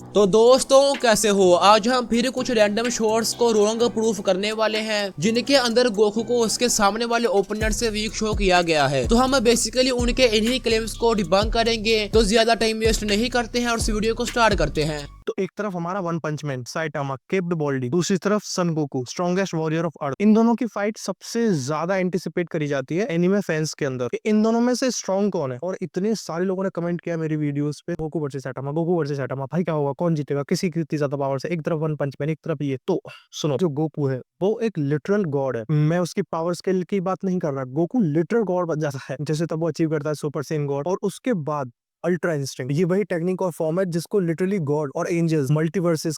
तो दोस्तों कैसे हो। आज हम फिर कुछ रैंडम शॉट्स को रॉन्ग प्रूफ करने वाले हैं जिनके अंदर गोकू को उसके सामने वाले ओपोनेंट से वीक शो किया गया है। तो हम बेसिकली उनके इन्हीं क्लेम्स को डिबंक करेंगे। तो ज्यादा टाइम वेस्ट नहीं करते हैं और इस वीडियो को स्टार्ट करते हैं। तो एक तरफ हमारा One Punch Man Saitama caped body, दूसरी तरफ Son Goku strongest warrior of Earth. इन दोनों की फाइट सबसे ज्यादा एंटिसिपेट करी जाती है एनिमे फैंस के अंदर। इन दोनों में से स्ट्रॉन्ग कौन है, और इतने सारे लोगों ने कमेंट किया मेरी वीडियोस पे Goku versus Saitama, Goku versus Saitama. भाई क्या होगा, कौन जीतेगा, किसी की इतनी ज्यादा पावर्स है। एक तरफ वन पंच मैन, एक तरफ ये। तो सुनो, जो गोकू है वो एक लिटरल गॉड है। मैं उसकी पावर स्केल की बात नहीं कर रहा। गोकू लिटरल गॉड बन जाता है जैसे तब वो अचीव करता है सुपर सेन गॉड, और उसके बाद अल्ट्रा इंस्टिंक्ट। ये वही टेक्निक और फॉर्म है जिसको लिटरली गॉड और एंजल्स मल्टीवर्सेस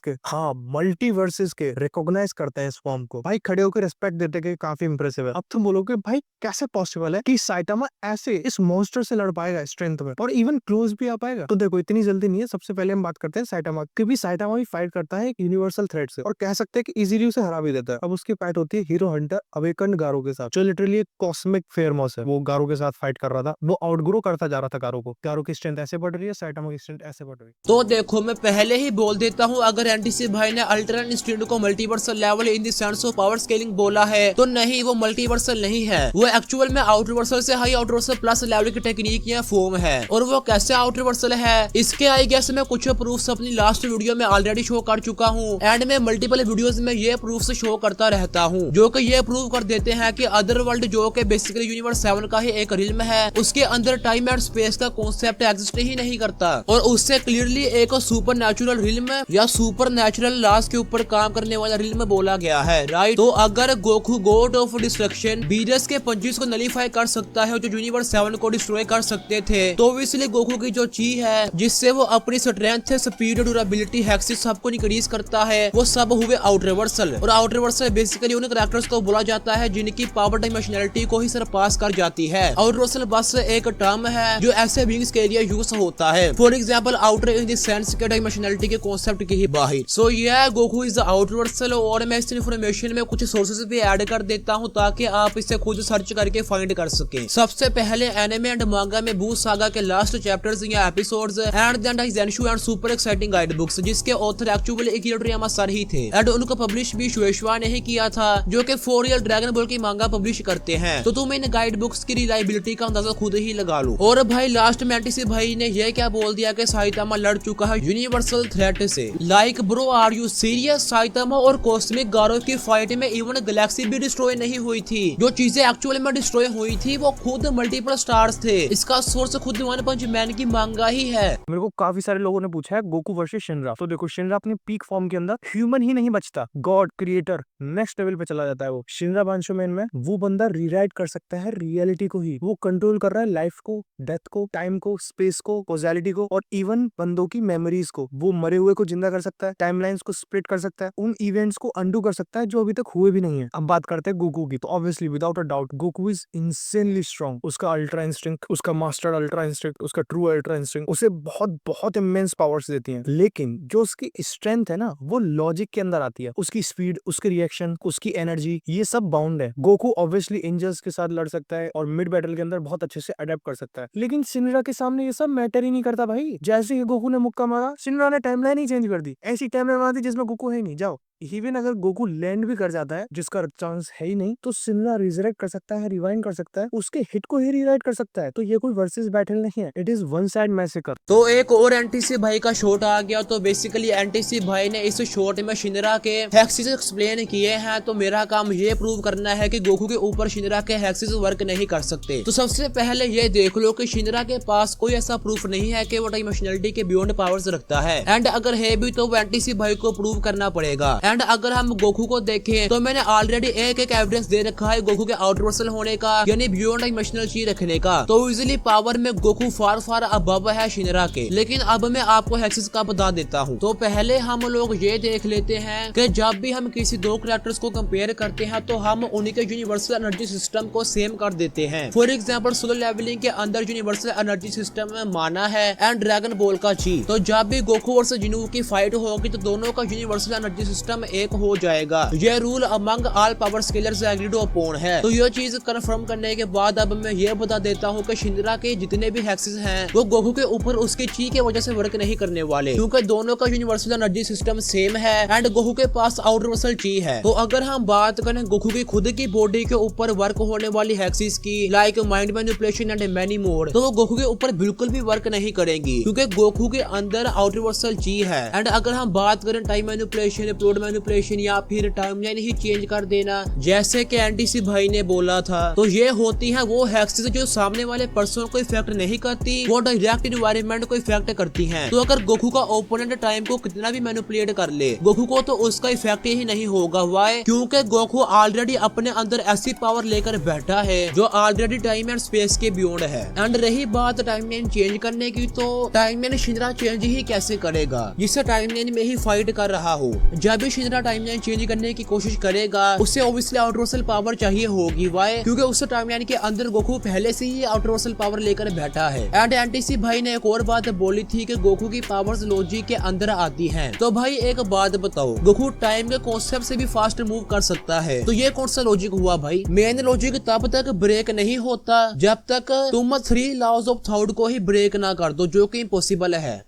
के रिकॉग्नाइज करते हैं। इस फॉर्म को भाई खड़े होकर रिस्पेक्ट देते कि काफी इंप्रेसिव है। अब तुम बोलोगे भाई कैसे पॉसिबल है कि साइटामा ऐसे इस मॉन्स्टर से लड़ पाएगा स्ट्रेंथ में, और इवन क्लोज भी आ पाएगा। तो देखो, इतनी जल्दी नहीं है। सबसे पहले हम बात करते हैं साइटामा की भी। साइटामा भी फाइट करता है एक यूनिवर्सल थ्रेट से, और कह सकते हैं कि इजीली उसे हरा भी देता है। अब उसकी फाइट होती है हीरो हंटर अवेकन्ड गारो के साथ, जो लिटरली एक कॉस्मिक फेयरमॉस है। वो गारो के साथ फाइट कर रहा था, वो आउटग्रो करता जा रहा था गारो को। गारो की ऐसे बढ़ रही है, साइटामा की स्ट्रेंथ ऐसे बढ़ रही है। तो देखो, मैं पहले ही बोल देता हूँ, अगर एनटीसी भाई ने अल्ट्रा इंस्टिंक्ट को multiversal level in the sense of power scaling बोला है तो नहीं, वो मल्टीवर्सल नहीं है। वो एक्चुअल में आउटवर्सल से हाई आउटवर्सल प्लस लेवल की टेक्निक या फॉर्म है। और वो कैसे आउटवर्सल है, इसके आई गेस मैं कुछ प्रूफ्स अपनी लास्ट वीडियो में ऑलरेडी शो कर चुका हूँ, एंड मैं मल्टीपल वीडियोस में ये प्रूफ्स शो करता रहता हूँ, जो कि ये प्रूव कर देते हैं कि अदर वर्ल्ड, जो कि बेसिकली यूनिवर्स 7 का ही एक रिल्म है, उसके अंदर टाइम एंड स्पेस का कॉन्सेप्ट एग्जिस्ट ही नहीं करता। और उससे क्लियरली एक सुपर नेचुरल रिल्म या सुपर नेचुरल लॉज के ऊपर काम करने वाला रिल्म बोला गया है, राइट। तो अगर Goku God of destruction Beerus के पंचेस को नलीफाई कर सकता है, जो यूनिवर्स 7 को डिस्ट्रॉय कर सकते थे, तो इसलिए गोकू की जो ची है जिससे वो अपनी स्ट्रेंथ, स्पीड, ड्यूरेबिलिटी, हेक्सिस सबको इंक्रीज करता है, वो सब हुए आउट रिवर्सल। और आउट रिवर्सल बेसिकली उन कैरेक्टर्स को बोला जाता है जिनकी पावर डायमेंशनलिटी को ही सरपास कर जाती है। आउट रिवर्सल बस एक टर्म है जो ऐसे बीइंग्स के लिए यूज होता है। For example outer in the sense के डायमेंशनलिटी के कांसेप्ट के ही बाहर। सो ये गोकू इज आउट रिवर्सल। और मैं इस इन्फॉर्मेशन में कुछ सोर्सेज भी ऐड कर देता हूं ताकि आप इसे खुद सर्च करके फाइंड कर सकें। सबसे पहले एनिमे एंड मांगा में बू सागा के लास्ट चैप्टर्स या episodes, and then Daizenshuu and super exciting guide books, जिसके author actually Akira Toriyama sir ही थे, एंड उनको पब्लिश भी शुएशुआ ने ही किया था, जो कि 4 रियल ड्रैगन बॉल की मांगा पब्लिश करते हैं। तो तुम इन गाइड बुक्स की रिलायबिलिटी का अंदाजा खुद ही लगा लो। और भाई लास्ट में एनटीसी भाई ने यह क्या बोल दिया कि साइटामा लड़ चुका है यूनिवर्सल थ्रेट से। Like bro, are you serious? Saitama और कॉस्मिक गारो की फाइट में इवन गैलेक्सी भी डिस्ट्रॉय नहीं हुई थी। जो चीजें एक्चुअली में डिस्ट्रॉय हुई थी वो खुद मल्टीपल स्टार्स थे। इसका सोर्स खुद वन पंच मैन की मांगा ही है। मेरे को काफी सारे लोगों ने पूछा है गोकू वर्सेस शिनरा। तो देखो, शिनरा अपनी पीक फॉर्म के अंदर ह्यूमन ही नहीं बचता, गॉड क्रिएटर नेक्स्ट लेवल पे चला जाता है। वो शिनरा बांशोमैन में वो बंदा रीराइट कर सकता है रियलिटी को ही। वो कंट्रोल कर रहा है लाइफ को, डेथ को, टाइम को, स्पेस को, कॉज़ैलिटी को, और इवन बंदों की मेमोरीज को। वो मरे हुए को जिंदा कर सकता है, टाइमलाइंस को स्प्लिट कर सकता है, उन इवेंट्स को अंडू कर सकता है जो अभी तक हुए भी नहीं है। अब बात करते हैं गोकू की। तो obviously without a doubt Goku is insanely strong. उसका अल्ट्रा इंस्टिंक्ट, उसका मास्टर अल्ट्रा इंस्टिंक्ट, उसका ट्रू अल्ट्रा इंस्टिंक्ट उसे बहुत बहुत इमेंस पावर्स देती हैं। लेकिन जो उसकी स्ट्रेंथ है ना, वो लॉजिक के अंदर आती है। उसकी स्पीड, उसकी रिएक्शन, उसकी एनर्जी, ये सब बाउंड है। गोकू ऑब्वियसली एंजल्स के साथ लड़ सकता है और मिड बैटल के अंदर बहुत अच्छे से अडेप्ट कर सकता है, लेकिन शिनरा के सामने ये सब मैटर ही नहीं करता भाई। जैसे ही गोकू ने मुक्का मारा, शिनरा ने टाइमलाइन ही चेंज कर दी। ऐसी टाइमलाइन बना दी जिसमें गोकू है ही नहीं। जाओ, इवन अगर गोकू लैंड भी कर जाता है, जिसका चांस है ही नहीं, तो शिनरा रिजरेक्ट कर सकता है, रिवाइंड कर सकता है, उसके हिट को ही रीराइट कर सकता है। तो ये कोई वर्सेस बैटल नहीं है, it is one side massacre. तो एक और एनटीसी भाई का शॉट आ गया। तो बेसिकली एनटीसी भाई ने इस शॉट में शिनरा के हेक्सिस एक्सप्लेन किए हैं। तो मेरा काम ये प्रूव करना है कि गोकू के ऊपर शिनरा के हेक्सिस वर्क नहीं कर सकते। तो सबसे पहले ये देख लो कि शिनरा के पास कोई ऐसा प्रूफ नहीं है कि वो डायमेंशनलिटी के बियॉन्ड पावर्स रखता है, एंड अगर है भी तो वो एनटीसी भाई को प्रूव करना पड़ेगा। एंड अगर हम गोकू को देखें तो मैंने ऑलरेडी एक एविडेंस दे रखा है गोकू के आउटवर्सल होने का, यानी बियॉन्ड डायमेंशनल ची रखने का। तो इजिली पावर में गोकू फार फार अबव है शिनरा के। लेकिन अब मैं आपको हेक्सिस का बता देता हूँ। तो पहले हम लोग ये देख लेते हैं कि जब भी हम किसी दो कैरेक्टर्स को कंपेयर करते हैं तो हम उनके यूनिवर्सल एनर्जी सिस्टम को सेम कर देते हैं। फॉर एग्जाम्पल सोलर लेवलिंग के अंदर यूनिवर्सल एनर्जी सिस्टम में माना है एंड ड्रैगन बॉल का ची। तो जब भी गोकू वर्सेस जिनू की फाइट होगी तो दोनों का यूनिवर्सल एनर्जी सिस्टम सिस्टम एक हो जाएगा। ये rule among all power scalars agreed upon है। तो ये चीज कंफर्म करने के बाद अब मैं ये बता देता हूँ कि शिंद्रा के जितने भी हेक्सेस हैं वो गोकू के ऊपर उसके ची के वजह से वर्क नहीं करने वाले, क्योंकि दोनों का यूनिवर्सल एनर्जी सिस्टम सेम है एंड गोकू के पास आउटवर्सल ची है। तो अगर हम बात करें गोकू की खुद की बॉडी के ऊपर वर्क होने वाली हेक्सेस की like mind manipulation and many mode, तो वो गोकू के ऊपर बिल्कुल भी वर्क नहीं करेंगी, क्योंकि गोकू के अंदर आउटवर्सल ची है। एंड अगर हम बात करें टाइम मैनिपुलेशन, प्लॉट मैनिपुलेशन या फिर टाइमलाइन ही चेंज कर देना जैसे कि एनटीसी भाई ने बोला था, तो ये होती है वो हेक्सेस जो सामने वाले पर्सन को इफेक्ट नहीं करती, वो डायरेक्ट एनवायरनमेंट को इफेक्ट करती हैं। तो अगर गोकू का ओपोनेंट टाइम को कितना भी मैनिपुलेट कर ले, गोकू को तो उसका इफेक्ट ही नहीं होगा। वाई? क्योंकि गोकू ऑलरेडी अपने अंदर ऐसी पावर लेकर बैठा है जो ऑलरेडी टाइम एंड स्पेस के बियॉन्ड है। एंड रही बात टाइमलाइन चेंज करने की, तो टाइमलाइन शिंद्रा चेंज ही कैसे करेगा जिससे टाइमलाइन में ही फाइट कर रहा हो। जब भी शिंद्रा टाइमलाइन चेंज करने की कोशिश करेगा उसे ऑब्वियसली आउटवर्सल पावर चाहिए होगी। वाई? क्योंकि उस टाइमलाइन के अंदर गोकू पहले से ही आउटवर्सल पावर लेकर बैठा है। एंड एनटीसी भाई ने एक और बात बोली थी कि गोकू की पावर्स लॉजिक के अंदर आती हैं। तो भाई एक बात बताओ, गोकू टाइम के कॉन्सेप्ट से भी फास्ट मूव कर सकता है, तो ये कौन सा लॉजिक हुआ भाई? मेन लॉजिक तब तक ब्रेक नहीं होता जब तक तुम 3 लॉज ऑफ थॉट को ही ब्रेक ना कर दो, जो कि इम्पॉसिबल है।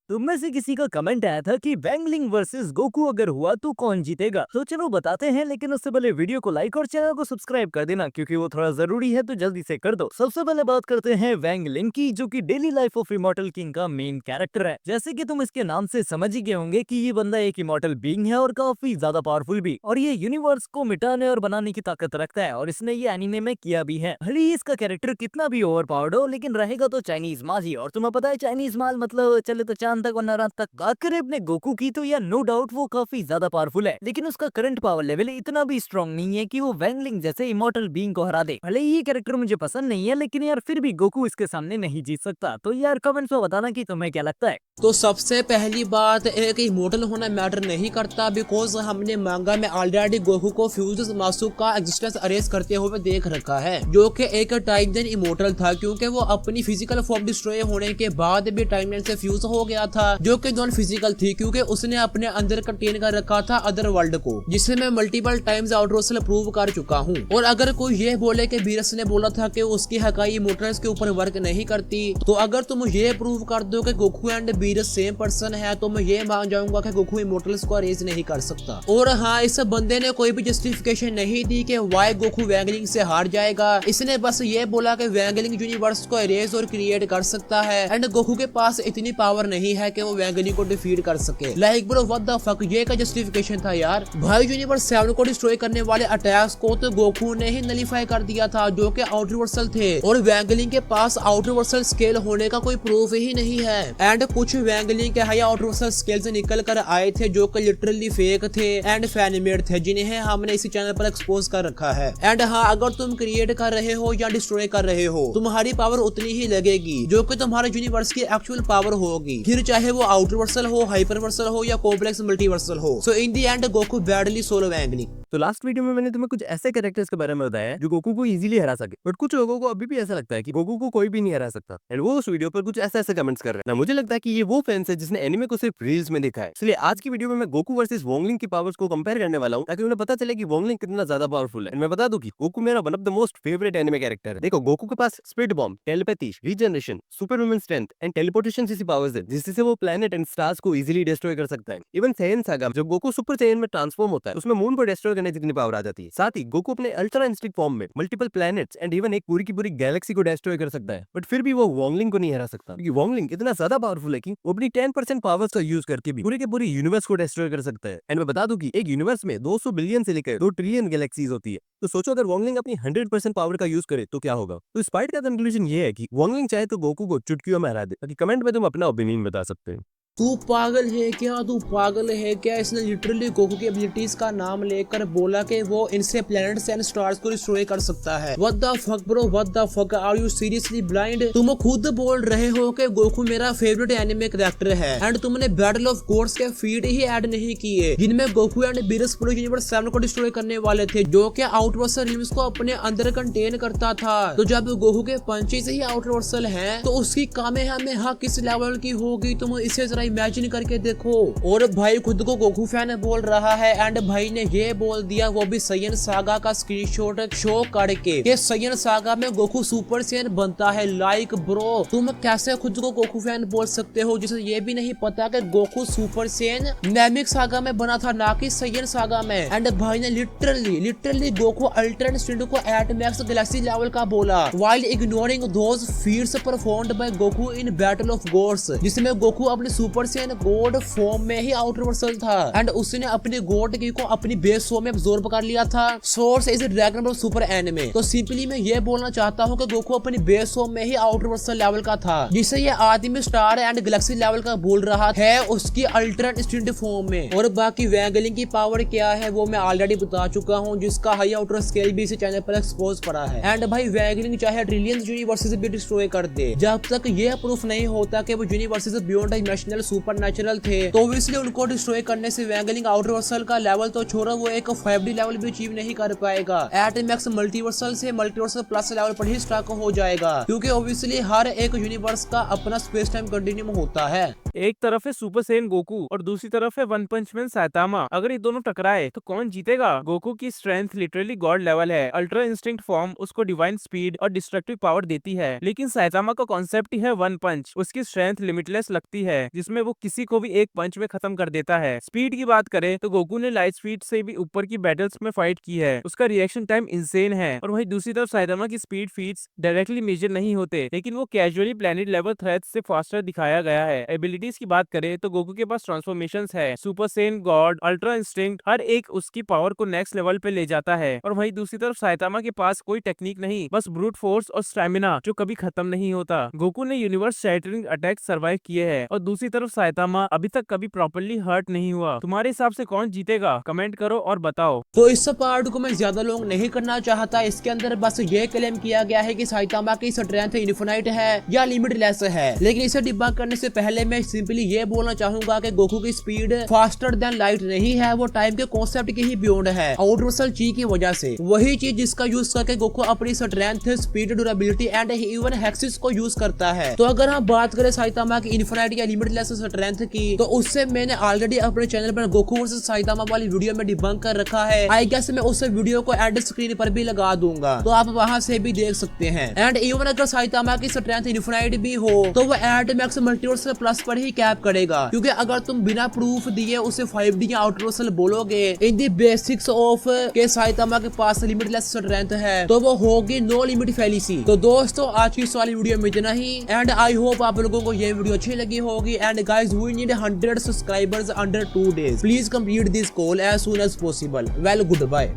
तुम में से किसी का कमेंट आया था कि वैंगलिंग वर्सेस गोकू अगर हुआ तो कौन जीतेगा, तो चलो बताते हैं, लेकिन उससे पहले वीडियो को लाइक और चैनल को सब्सक्राइब कर देना क्योंकि वो थोड़ा जरूरी है, तो जल्दी से कर दो। सबसे पहले बात करते हैं वैंगलिंग की, जो कि daily life of immortal king का मेन कैरेक्टर है। जैसे कि तुम इसके नाम से समझ ही गए होंगे कि ये बंदा एक इमॉर्टल बीइंग है और काफी ज्यादा पावरफुल भी, और ये यूनिवर्स को मिटाने और बनाने की ताकत रखता है, और इसने ये एनीमे में किया भी है। भले ही इसका कैरेक्टर कितना भी ओवर पावर्ड हो, लेकिन रहेगा तो चाइनीज माल ही, और तुम्हें पता है चाइनीज माल मतलब चले तो चांद तक वरना रात तक। बात करें अपने गोकू की, तो यह नो डाउट वो काफी ज्यादा पावरफुल है, लेकिन उसका करंट पावर लेवल इतना भी स्ट्रॉन्ग नहीं है कि वो वैंगलिंग जैसे इमॉर्टल बीइंग को हरा दे। भले ही ये कैरेक्टर मुझे पसंद नहीं है, लेकिन यार फिर भी गोकू इसके सामने नहीं जीत सकता। तो यार कमेंट्स में बताना कि तुम्हें क्या लगता है। तो सबसे पहली बात, एक इमोर्टल होना मैटर नहीं करता, बिकॉज हमने मांगा में ऑलरेडी गोकू को फ्यूज मासू का एग्जिस्टेंस अरेज करते हुए देख रखा है, जो कि एक टाइमलाइन इमोर्टल था, क्योंकि वो अपनी फिजिकल फॉर्म डिस्ट्रॉय होने के बाद भी टाइमलाइन से फ्यूज हो गया था, जो कि नॉन फिजिकल थी, क्योंकि उसने अपने अंदर कंटेन कर रखा था अदर वर्ल्ड को, जिसे मैं मल्टीपल टाइम्स आउटवर्सल प्रूव कर चुका हूँ। और अगर कोई ये बोले कि बीरस ने बोला था कि उसकी हकाई इमोर्टल्स के ऊपर वर्क नहीं करती, तो अगर तुम ये प्रूव कर दो कि Goku and Beerus same person है, तो मैं ये मान जाऊंगा कि गोकू इमोर्टल्स को अरेज नहीं कर सकता। और हाँ, इस बंदे ने कोई भी जस्टिफिकेशन नहीं दी कि वाई गोकू वैंगलिंग से हार जाएगा। इसने बस ये बोला कि वैंगलिंग यूनिवर्स को अरेज और क्रिएट कर सकता है, एंड गोकू के पास इतनी पावर नहीं है कि वो वैंगलिंग को डिफीट कर सके। Like bro what the fuck, ये का जस्टिफिकेशन था यार? भाई यूनिवर्स 7 को डिस्ट्रॉय करने वाले अटैक्स को तो गोकू ने ही नलीफाई कर दिया था, जो कि आउटवर्सल थे, और वैंगलिंग के पास आउटवर्सल स्केल होने का कोई प्रूफ ही नहीं है। एंड कुछ वैंगलिंग के हाई आउटवर्सल स्केल से निकल कर आए थे, जो कि लिटरली फेक थे एंड फैनिमेड थे, जिन्हें हमने इसी चैनल पर एक्सपोज कर रखा है। एंड हाँ, अगर तुम क्रिएट कर रहे हो या डिस्ट्रॉय कर रहे हो, तुम्हारी पावर उतनी ही लगेगी जो कि तुम्हारे यूनिवर्स की एक्चुअल पावर होगी, फिर चाहे वो आउटवर्सल हो, हाइपरवर्सल हो या कॉम्प्लेक्स मल्टीवर्सल हो। सो इन दी एंड गोकू बैडली सोलो वैंगलिंग। तो लास्ट वीडियो में मैंने तुम्हें कुछ ऐसे कैरेक्टर्स के बारे में बताया जो गोकू को इजीली हरा सके, बट कुछ लोगों को अभी भी ऐसा लगता है कि गोकू को कोई भी नहीं हरा सकता, एंड वो उस वीडियो पर कुछ ऐसे कमेंट्स कर रहे हैं ना। मुझे लगता है कि ये वो फैंस है जिसने एनिमे को सिर्फ रील्स में देखा है। इसलिए आज की वीडियो में मैं गोकू वर्सेस वोंगलिंग की पावर्स को कंपेयर करने वाला हूं, ताकि उन्हें पता चले कि वोंगलिंग कितना ज्यादा पावरफुल है। एंड मैं बता दूं कि गोकू मेरा one of the most favourite anime character है। देखो, गोकू के पास spirit bomb, telepathy, regeneration, super human strength and teleportation जैसी पावर्स है, जिससे वो प्लैनेट एंड स्टार्स को इजीली डिस्ट्रॉय कर सकता है। इवन सैयन सागा, जब गोकू सुपर सैयन में ट्रांसफॉर्म होता है, उसमें मून को डिस्ट्रॉय करने जितनी पावर आ जाती है। साथ ही गोकू अपने अल्ट्रा इंस्टिंक्ट फॉर्म में मल्टीपल प्लैनेट्स एंड इवन एक पूरी की पूरी गैलेक्सी को डिस्ट्रॉय कर सकता है, बट फिर भी वो वोंगलिंग को नहीं हरा सकता, क्योंकि वोंगलिंग इतना ज्यादा पावरफुल है कि वो अपनी 10% पावर्स का यूज करके भी पूरे के पूरे यूनिवर्स को डिस्ट्रॉय कर सकता है। एंड मैं बता दूं कि एक यूनिवर्स में 200 बिलियन से लेकर 2 ट्रिलियन गैलेक्सीज होती है, तो सोचो अगर वोंगलिंग अपनी 100% पावर का यूज करे तो क्या होगा। तो इस फाइट का कंक्लूजन ये है कि वोंगलिंग चाहे तो गोकू को चुटकियों में हरा दे। ताकि कमेंट में तुम अपना ओपिनियन बता सकते हैं। तू पागल है क्या? तू पागल है क्या? इसने लिटरली गोकू की एबिलिटीज का नाम लेकर बोला कि वो इनसे प्लैनेट्स एंड स्टार्स को डिस्ट्रॉय कर सकता है। What the fuck bro, what the fuck, are you seriously blind? तुम खुद बोल रहे हो कि गोकू मेरा फेवरेट एनिमे कैरेक्टर है, एंड तुमने बैटल ऑफ गॉड्स के फीड ही ऐड नहीं किए, जिनमें गोकू एंड बीरस पूरे यूनिवर्स 7 को डिस्ट्रॉय करने वाले थे, जो कि आउटवर्सल रिम्स को अपने अंदर कंटेन करता था। तो जब गोकू के पंचेस ही आउटवर्सल हैं, तो उसकी कामेहामेहा किस लेवल की होगी? तुम इसे जरा इमेजिन करके देखो। और भाई खुद को गोकू फैन बोल रहा है एंड भाई ने ये बोल दिया वो भी सैयन सागा का स्क्रीनशॉट शो करके कि सैयन सागा में गोकू सुपर सैयन बनता है। लाइक ब्रो तुम कैसे खुद को गोकू फैन बोल सकते हो जिसे ये भी नहीं पता कि गोकू सुपर सैयन नेमिक सागा में बना था ना कि सैयन सागा में। एंड भाई ने लिटरली गोकू अल्ट्रा इंस्टिंक्ट को एट मैक्स गैलेक्सी लेवल का बोला while ignoring those feats performed by Goku in battle of gods, जिसमें गोकू अपने सुपर सैयन गॉड फॉर्म में ही आउट रिवर्सल था एंड उसने अपनी गॉड की को अपनी बेस फॉर्म में अब्सॉर्ब कर लिया था। Source is dragon ball super anime. तो सिंपली मैं ये बोलना चाहता हूँ कि गोकू अपनी बेस फॉर्म में ही आउट रिवर्सल लेवल का था, जिसे ये आदमी स्टार एंड गैलेक्सी लेवल का बोल रहा है उसकी अल्ट्रा इंस्टिंक्ट फॉर्म में। और बाकी वैंगलिंग की पावर क्या है वो मैं ऑलरेडी बता चुका हूँ, जिसका हाई आउटर स्केल भी इसी चैनल पर एक्सपोज पड़ा है। एंड भाई वैंगलिंग चाहे ट्रिलियंस यूनिवर्सेस भी डिस्ट्रॉय कर दे, जब तक ये प्रूफ नहीं होता कि वो यूनिवर्सेस बियॉन्ड डायमेंशनल सुपरनैचुरल थे तो ऑब्वियसली उनको डिस्ट्रॉय करने से वैंगलिंग आउट रिवर्सल का लेवल तो छोड़ो वो एक 5D लेवल भी अचीव नहीं कर पाएगा। एट मैक्स मल्टीवर्सल से मल्टीवर्सल प्लस लेवल पर ही स्टक हो जाएगा, क्योंकि ऑब्वियसली हर एक यूनिवर्स का अपना स्पेस टाइम कंटिन्यूम होता है। एक तरफ है सुपर सैयन गोकू और दूसरी तरफ है वन पंच मैन साइतामा। अगर ये दोनों टकराए तो कौन जीतेगा? गोकू की स्ट्रेंथ लिटरली गॉड लेवल है, अल्ट्रा इंस्टिंक्ट फॉर्म उसको डिवाइन स्पीड और डिस्ट्रक्टिव पावर देती है, लेकिन साइतामा का कॉन्सेप्ट ही है वन पंच। उसकी स्ट्रेंथ लिमिटलेस लगती है जिसमें वो किसी को भी एक पंच में खत्म कर देता है। स्पीड की बात करें तो गोकू ने लाइट स्पीड से भी ऊपर की बैटल्स में फाइट की है, उसका रिएक्शन टाइम इंसेन है। और वहीं दूसरी तरफ साइतामा की स्पीड फीट्स डायरेक्टली मेजर नहीं होते, लेकिन वो कैजुअली प्लेनेट लेवल थ्रेट्स से फास्टर दिखाया गया है। एबिलिटीज की बात करें तो गोकू के पास ट्रांसफॉर्मेशंस है, super Saiyan, god, ultra instinct, हर एक उसकी पावर को नेक्स्ट लेवल पे ले जाता है। और वहीं दूसरी तरफ साइतामा के पास कोई टेक्निक नहीं, बस ब्रूट फोर्स और स्टैमिना जो कभी खत्म नहीं होता। गोकू ने यूनिवर्स शैटरिंग अटैक सर्वाइव किए हैं और दूसरी तरफ साइतामा अभी तक कभी प्रॉपर्ली हर्ट नहीं हुआ। तुम्हारे हिसाब से कौन जीतेगा? कमेंट करो और बताओ। तो इस पार्ट को मैं ज्यादा लॉन्ग नहीं करना चाहता, इसके अंदर बस ये क्लेम किया गया है कि साइतामा की स्ट्रेंथ इनफिनाइट है या लिमिटलेस है, लेकिन इसे डिबंक करने से पहले मैं सिंपली ये बोलना चाहूंगा कि गोकू की स्पीड फास्टर देन लाइट नहीं है, वो टाइम के कॉन्सेप्ट के ही बियॉन्ड है आउट रिवर्सल ची की वजह से। वही चीज जिसका यूज करके गोकू अपनी strength, speed, durability and even हेक्सिस को यूज करता है। तो अगर हम बात करें साइतामा की इनफिनाइट या लिमिटलेस स्ट्रेंथ की, तो उससे मैंने ऑलरेडी अपने चैनल पर गोकू वर्सेस साइतामा वाली वीडियो में डिबंक कर रखा है। आई गेस मैं उस वीडियो को एंड स्क्रीन पर भी लगा दूंगा, तो आप वहां से भी देख सकते हैं। एंड इवन अगर साइतामा की स्ट्रेंथ इनफिनाइट भी हो तो वो एट मैक्स मल्टीवर्सल प्लस पर ही कैप करेगा, क्योंकि अगर तुम बिना प्रूफ दिए उसे 5D या आउट रिवर्सल बोलोगे इन दी बेसिक्स ऑफ के साइतामा के पास लिमिटलेस स्ट्रेंथ है, तो वो होगी नो लिमिट फैलिसी। तो दोस्तों आज की इस वाली वीडियो में इतना ही, एंड आई होप आप लोगों को ये वीडियो अच्छी लगी होगी। And guys we need 100 subscribers under 2 days, please complete this call as soon as possible. Well good bye.